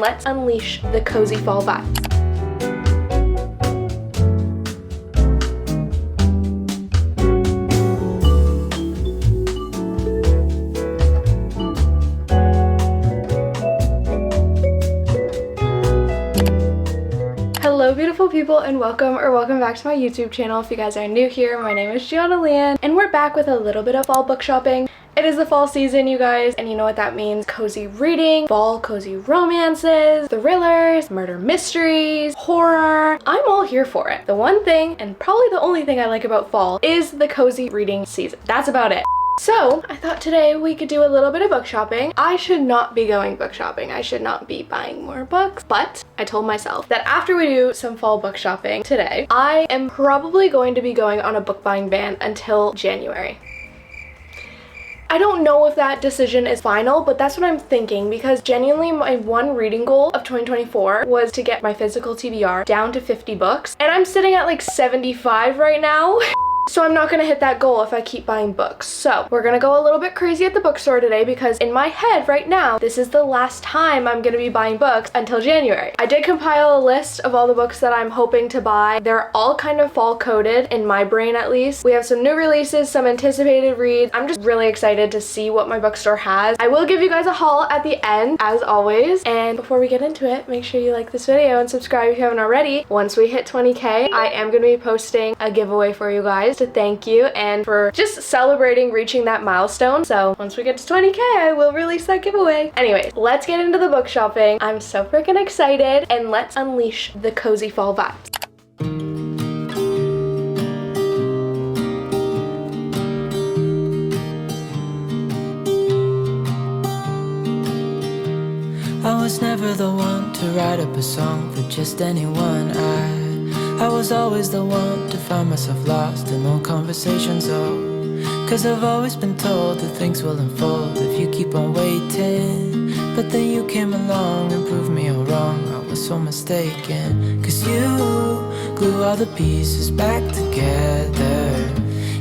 Let's unleash the cozy fall vibes. Hello beautiful people, and welcome back to my YouTube channel. If you guys are new here, my name is Gianna Lian and we're back with a little bit of fall book shopping. It is the fall season, you guys, and you know what that means. Cozy reading, fall cozy romances, thrillers, murder mysteries, horror. I'm all here for it. The one thing, and probably the only thing I like about fall, is the cozy reading season. That's about it. So I thought today we could do a little bit of book shopping. I should not be going book shopping. I should not be buying more books, but I told myself that after we do some fall book shopping today, I am probably going to be going on a book buying ban until January. I don't know if that decision is final, but that's what I'm thinking, because genuinely my one reading goal of 2024 was to get my physical TBR down to 50 books, and I'm sitting at like 75 right now. So I'm not gonna hit that goal if I keep buying books. So we're gonna go a little bit crazy at the bookstore today, because in my head right now, this is the last time I'm gonna be buying books until January. I did compile a list of all the books that I'm hoping to buy. They're all kind of fall coded, in my brain at least. We have some new releases, some anticipated reads. I'm just really excited to see what my bookstore has. I will give you guys a haul at the end, as always. And before we get into it, make sure you like this video and subscribe if you haven't already. Once we hit 20K, I am gonna be posting a giveaway for you guys to thank you and for just celebrating reaching that milestone. So once we get to 20K, I will release that giveaway. Anyways, let's get into the book shopping. I'm so freaking excited, and let's unleash the cozy fall vibes. I was never the one to write up a song for just anyone. I was always the one to find myself lost in long conversations, cause I've always been told that things will unfold if you keep on waiting. But then you came along and proved me all wrong. I was so mistaken, cause you glue all the pieces back together.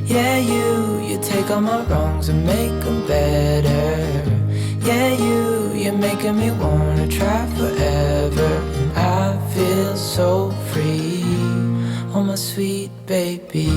Yeah, you take all my wrongs and make them better. Yeah, you're making me wanna try forever. And I feel so free, oh my sweet baby.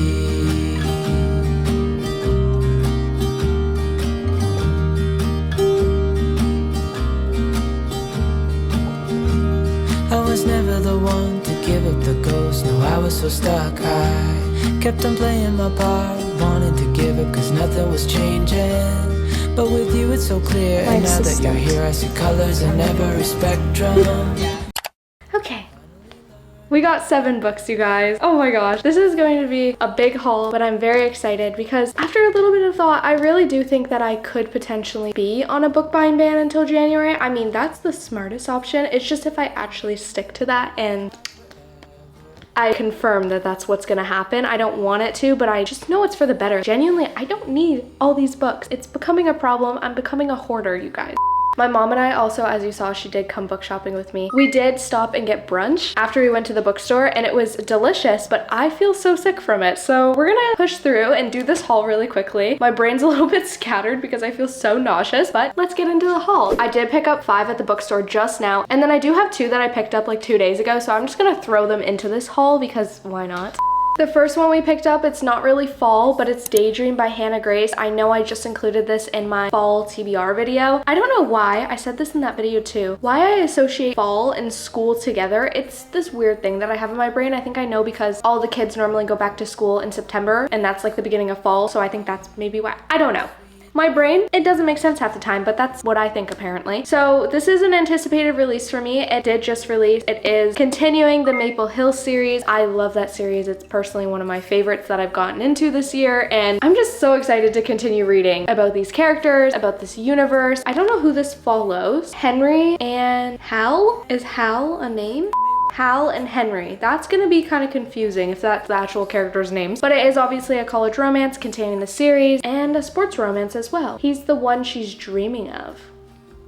I was never the one to give up the ghost. No, I was so stuck. I kept on playing my part, wanted to give up cause nothing was changing. But with you it's so clear, and now that you're here I see colors in every spectrum. Okay, we got 7 books, you guys. Oh my gosh, this is going to be a big haul, but I'm very excited because after a little bit of thought, I really do think that I could potentially be on a book buying ban until January. I mean, that's the smartest option. It's just if I actually stick to that and I confirm that that's what's gonna happen. I don't want it to, but I just know it's for the better. Genuinely, I don't need all these books. It's becoming a problem. I'm becoming a hoarder, you guys. My mom and I also, as you saw, she did come book shopping with me. We did stop and get brunch after we went to the bookstore, and it was delicious, but I feel so sick from it. So we're gonna push through and do this haul really quickly. My brain's a little bit scattered because I feel so nauseous, but let's get into the haul. I did pick up 5 at the bookstore just now, and then I do have 2 that I picked up like 2 days ago, so I'm just gonna throw them into this haul because why not? The first one we picked up, it's not really fall, but it's Daydream by Hannah Grace. I know I just included this in my fall TBR video. I don't know why, I said this in that video too, why I associate fall and school together. It's this weird thing that I have in my brain. I think I know because all the kids normally go back to school in September, and that's like the beginning of fall, so I think that's maybe why. I don't know. My brain, it doesn't make sense half the time, but that's what I think apparently. So this is an anticipated release for me. It did just release. It is continuing the Maple Hill series. I love that series. It's personally one of my favorites that I've gotten into this year, and I'm just so excited to continue reading about these characters, about this universe. I don't know who this follows. Henry and Hal? Is Hal a name? Hal and Henry. That's gonna be kind of confusing if that's the actual characters' names, but it is obviously a college romance containing the series and a sports romance as well. He's the one she's dreaming of.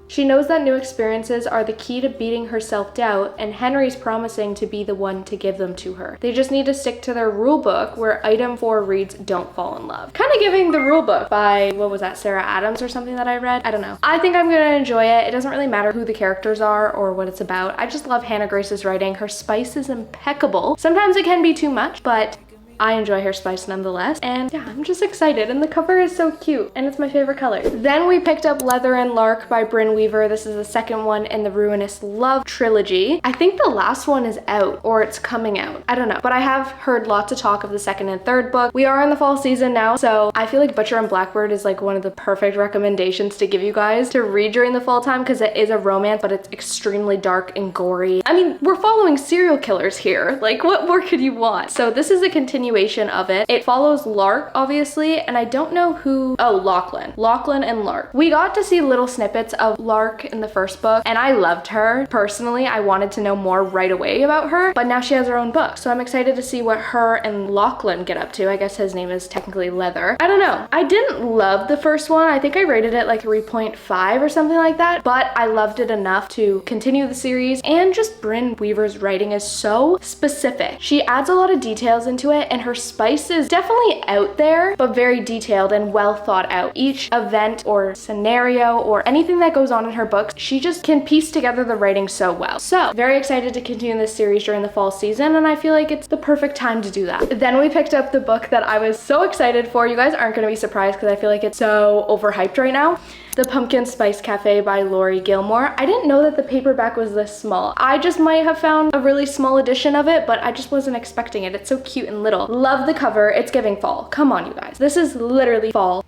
She knows that new experiences are the key to beating her self-doubt, and Henry's promising to be the one to give them to her. They just need to stick to their rule book where item 4 reads, don't fall in love. Kind of giving the rule book by, what was that, Sarah Adams or something that I read? I don't know. I think I'm gonna enjoy it. It doesn't really matter who the characters are or what it's about. I just love Hannah Grace's writing. Her spice is impeccable. Sometimes it can be too much, but I enjoy her spice nonetheless, and yeah, I'm just excited, and the cover is so cute, and it's my favorite color. Then we picked up Leather and Lark by Brynn Weaver. This is the second one in the Ruinous Love trilogy. I think the last one is out, or it's coming out. I don't know, but I have heard lots of talk of the second and third book. We are in the fall season now, so I feel like Butcher and Blackbird is like one of the perfect recommendations to give you guys to read during the fall time, because it is a romance, but it's extremely dark and gory. I mean, we're following serial killers here. Like, what more could you want? So this is a continuation of it. It follows Lark, obviously, and I don't know who, oh, Lachlan and Lark. We got to see little snippets of Lark in the first book, and I loved her. Personally, I wanted to know more right away about her, but now she has her own book, so I'm excited to see what her and Lachlan get up to. I guess his name is technically Leather. I don't know. I didn't love the first one. I think I rated it like 3.5 or something like that, but I loved it enough to continue the series, and just Brynn Weaver's writing is so specific. She adds a lot of details into it, and her spice is definitely out there, but very detailed and well thought out. Each event or scenario or anything that goes on in her books, she just can piece together the writing so well. So very excited to continue this series during the fall season, and I feel like it's the perfect time to do that. Then we picked up the book that I was so excited for. You guys aren't going to be surprised because I feel like it's so overhyped right now. The Pumpkin Spice Cafe by Laurie Gilmore. I didn't know that the paperback was this small. I just might have found a really small edition of it, but I just wasn't expecting it. It's so cute and little. Love the cover. It's giving fall. Come on, you guys. This is literally fall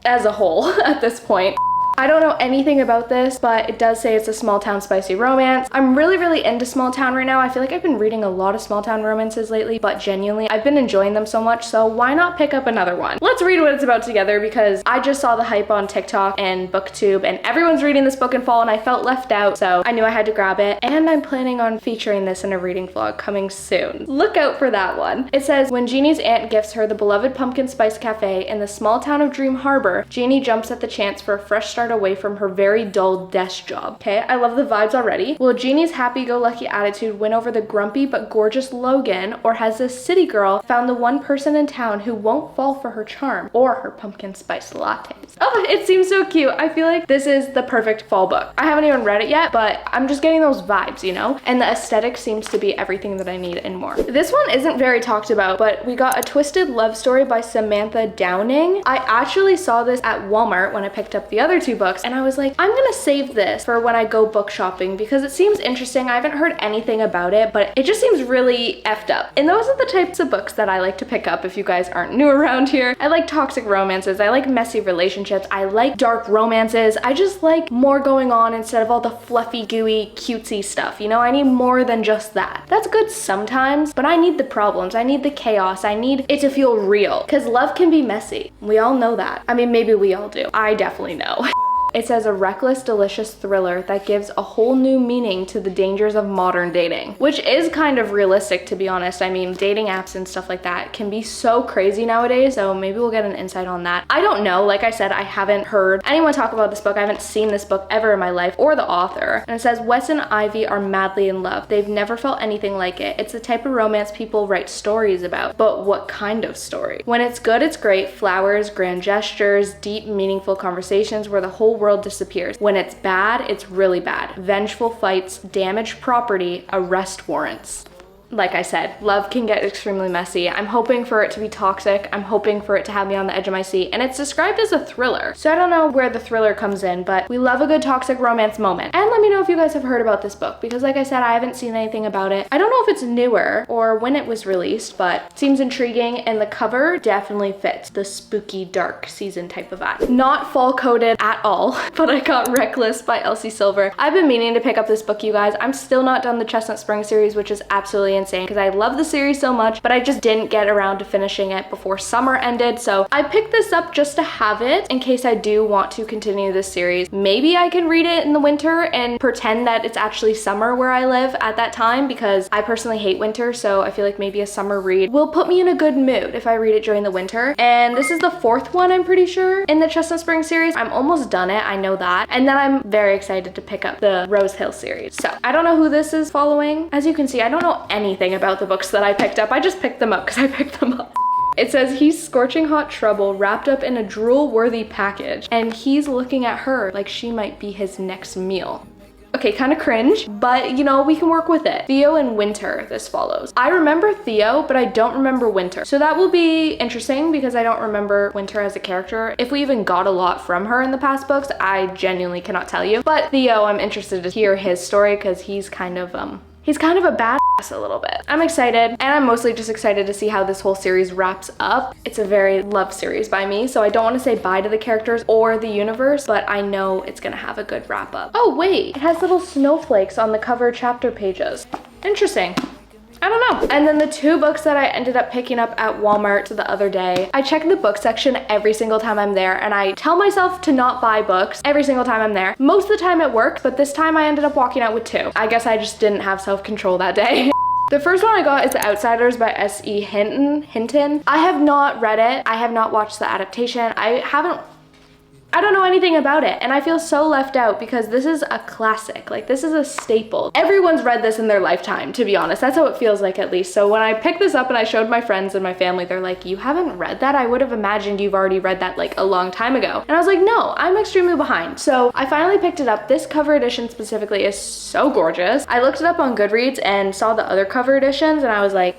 as a whole at this point. I don't know anything about this, but it does say it's a small town spicy romance. I'm really into small town right now. I feel like I've been reading a lot of small town romances lately, but genuinely, I've been enjoying them so much, so why not pick up another one? Let's read what it's about together, because I just saw the hype on TikTok and booktube, and everyone's reading this book in fall, and I felt left out, so I knew I had to grab it, and I'm planning on featuring this in a reading vlog coming soon. Look out for that one. It says, when Jeannie's aunt gifts her the beloved Pumpkin Spice Cafe in the small town of Dream Harbor, Jeannie jumps at the chance for a fresh start away from her very dull desk job. Okay, I love the vibes already. Will Jeannie's happy-go-lucky attitude win over the grumpy but gorgeous Logan, or has this city girl found the one person in town who won't fall for her charm or her pumpkin spice lattes? Oh, it seems so cute. I feel like this is the perfect fall book. I haven't even read it yet, but I'm just getting those vibes, you know? And the aesthetic seems to be everything that I need and more. This one isn't very talked about, but we got A Twisted Love Story by Samantha Downing. I actually saw this at Walmart when I picked up the other two books, and I was like, I'm gonna save this for when I go book shopping because it seems interesting. I haven't heard anything about it, but it just seems really effed up. And those are the types of books that I like to pick up if you guys aren't new around here. I like toxic romances. I like messy relationships. I like dark romances. I just like more going on instead of all the fluffy, gooey, cutesy stuff. You know, I need more than just that. That's good sometimes, but I need the problems. I need the chaos. I need it to feel real, because love can be messy. We all know that. I mean, maybe we all do. I definitely know. It says a reckless, delicious thriller that gives a whole new meaning to the dangers of modern dating, which is kind of realistic, to be honest. I mean, dating apps and stuff like that can be so crazy nowadays, so maybe we'll get an insight on that. I don't know. Like I said, I haven't heard anyone talk about this book. I haven't seen this book ever in my life, or the author. And it says Wes and Ivy are madly in love. They've never felt anything like it. It's the type of romance people write stories about. But what kind of story? When it's good, it's great. Flowers, grand gestures, deep, meaningful conversations where the whole world disappears. When it's bad, it's really bad. Vengeful fights, damaged property, arrest warrants. Like I said, love can get extremely messy. I'm hoping for it to be toxic. I'm hoping for it to have me on the edge of my seat. And it's described as a thriller. So I don't know where the thriller comes in, but we love a good toxic romance moment. And let me know if you guys have heard about this book, because like I said, I haven't seen anything about it. I don't know if it's newer or when it was released, but it seems intriguing, and the cover definitely fits the spooky, dark season type of vibe. Not fall coded at all, but I got Reckless by Elsie Silver. I've been meaning to pick up this book, you guys. I'm still not done the Chestnut Spring series, which is absolutely insane because I love the series so much, but I just didn't get around to finishing it before summer ended. So I picked this up just to have it in case I do want to continue this series. Maybe I can read it in the winter and pretend that it's actually summer where I live at that time, because I personally hate winter, so I feel like maybe a summer read will put me in a good mood if I read it during the winter. And this is the 4th one, I'm pretty sure, in the Chestnut Spring series. I'm almost done it, I know that. And then I'm very excited to pick up the Rose Hill series. So I don't know who this is following. As you can see, I don't know anything about the books that I picked up. I just picked them up because I picked them up. It says he's scorching hot trouble wrapped up in a drool-worthy package, and he's looking at her like she might be his next meal. Okay, kind of cringe, but you know, we can work with it. Theo and Winter, this follows. I remember Theo, but I don't remember Winter. So that will be interesting because I don't remember Winter as a character. If we even got a lot from her in the past books, I genuinely cannot tell you. But Theo, I'm interested to hear his story because he's kind of a badass a little bit. I'm excited, and I'm mostly just excited to see how this whole series wraps up. It's a very loved series by me, so I don't want to say bye to the characters or the universe, but I know it's gonna have a good wrap up. Oh wait, it has little snowflakes on the cover chapter pages. Interesting. I don't know. And then the 2 books that I ended up picking up at Walmart the other day, I check the book section every single time I'm there, and I tell myself to not buy books every single time I'm there. Most of the time it worked, but this time I ended up walking out with 2. I guess I just didn't have self-control that day. The first one I got is The Outsiders by S.E. Hinton. I have not read it. I have not watched the adaptation. I don't know anything about it, and I feel so left out because this is a classic. Like, this is a staple. Everyone's read this in their lifetime, to be honest. That's how it feels like, at least. So when I picked this up and I showed my friends and my family, they're like, you haven't read that? I would have imagined you've already read that like a long time ago. And I was like, no, I'm extremely behind. So I finally picked it up. This cover edition specifically is so gorgeous. I looked it up on Goodreads and saw the other cover editions, and I was like,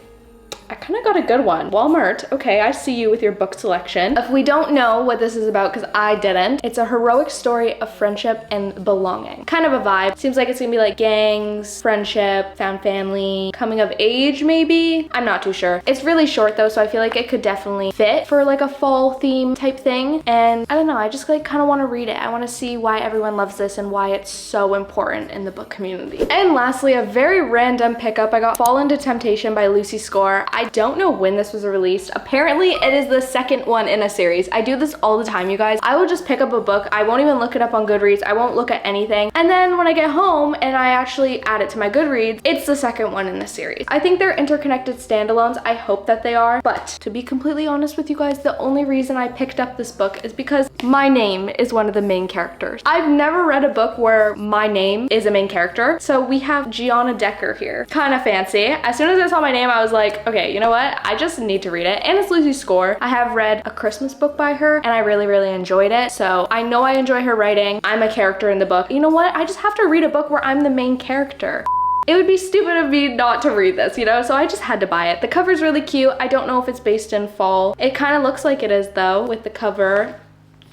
I kind of got a good one. Walmart, okay, I see you with your book selection. If we don't know what this is about, because I didn't, it's a heroic story of friendship and belonging. Kind of a vibe. Seems like it's gonna be like gangs, friendship, found family, coming of age maybe? I'm not too sure. It's really short though, so I feel like it could definitely fit for like a fall theme type thing. And I don't know, I just like kind of want to read it. I want to see why everyone loves this and why it's so important in the book community. And lastly, a very random pickup. I got Fall into Temptation by Lucy Score. I don't know when this was released. Apparently it is the 2nd one in a series. I do this all the time, you guys. I will just pick up a book. I won't even look it up on Goodreads. I won't look at anything. And then when I get home and I actually add it to my Goodreads, it's the 2nd one in the series. I think they're interconnected standalones. I hope that they are. But to be completely honest with you guys, the only reason I picked up this book is because my name is one of the main characters. I've never read a book where my name is a main character. So we have Gianna Decker here. Kind of fancy. As soon as I saw my name, I was like, okay, you know what? I just need to read it. And it's Lucy Score. I have read A Christmas Book by her, and I really, really enjoyed it. So I know I enjoy her writing. I'm a character in the book. You know what? I just have to read a book where I'm the main character. It would be stupid of me not to read this, you know? So I just had to buy it. The cover's really cute. I don't know if it's based in fall. It kind of looks like it is though, with the cover.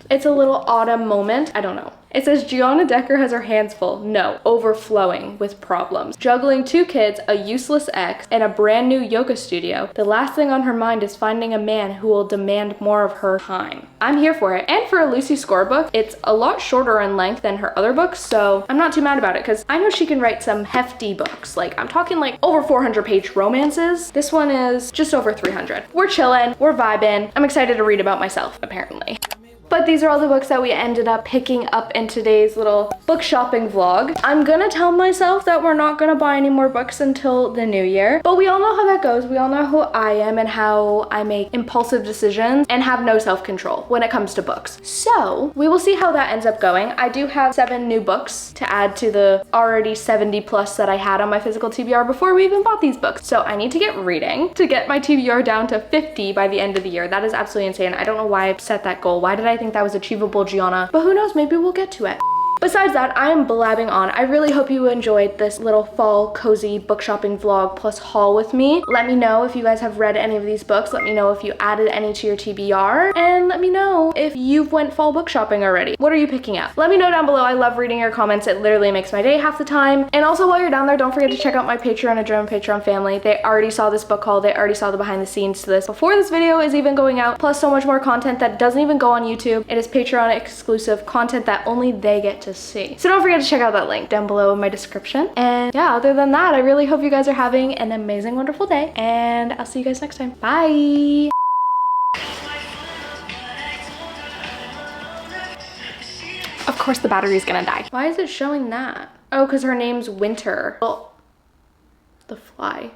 It's a little autumn moment. I don't know. It says Gianna Decker has her hands full. No, overflowing with problems. Juggling 2 kids, a useless ex, and a brand new yoga studio. The last thing on her mind is finding a man who will demand more of her time. I'm here for it. And for a Lucy Score book, it's a lot shorter in length than her other books, so I'm not too mad about it because I know she can write some hefty books. Like, I'm talking like over 400-page romances. This one is just over 300. We're chilling, we're vibing. I'm excited to read about myself, apparently. But these are all the books that we ended up picking up in today's little book shopping vlog. I'm gonna tell myself that we're not gonna buy any more books until the new year, but we all know how that goes. We all know who I am and how I make impulsive decisions and have no self-control when it comes to books. So we will see how that ends up going. I do have 7 new books to add to the already 70 plus that I had on my physical TBR before we even bought these books. So I need to get reading to get my TBR down to 50 by the end of the year. That is absolutely insane. I don't know why I set that goal. Why did I think that was achievable, Gianna? But who knows, maybe we'll get to it. Besides that, I am blabbing on. I really hope you enjoyed this little fall cozy book shopping vlog plus haul with me. Let me know if you guys have read any of these books. Let me know if you added any to your TBR. And let me know if you've went fall book shopping already. What are you picking up? Let me know down below. I love reading your comments. It literally makes my day half the time. And also while you're down there, don't forget to check out my Patreon and German Patreon family. They already saw this book haul. They already saw the behind the scenes to this before this video is even going out. Plus so much more content that doesn't even go on YouTube. It is Patreon exclusive content that only they get to see. So don't forget to check out that link down below in my description. And yeah, other than that, I really hope you guys are having an amazing, wonderful day, and I'll see you guys next time. Bye. Of course the battery's gonna die. Why is it showing that? Oh, because her name's Winter. Well, the fly.